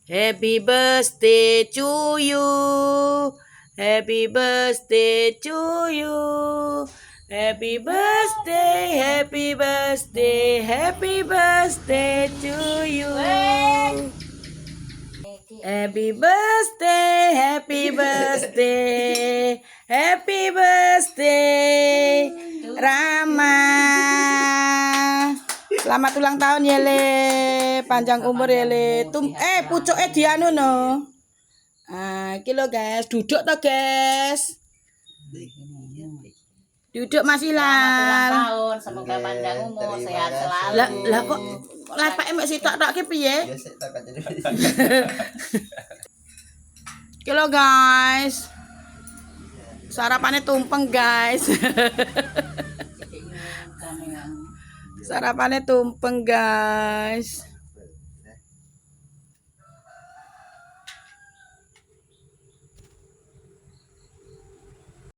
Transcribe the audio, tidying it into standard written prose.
Happy birthday to you. Happy birthday to you. Happy birthday, happy birthday, happy birthday to you. Happy birthday, happy birthday, happy birthday, Rama. Selamat ulang tahun ya Le, panjang umur ya Le. Pucuke dianu no. Iki lho guys, duduk to guys. Duduk Mas Ulang Hilal. tahun, semoga panjang umur, sehat selalu. Lah kok lepeke mek sitok tok ki piye? Ya sik tak kacau. Iki lho guys. Sarapannya tumpeng guys. Sarapannya tumpeng guys.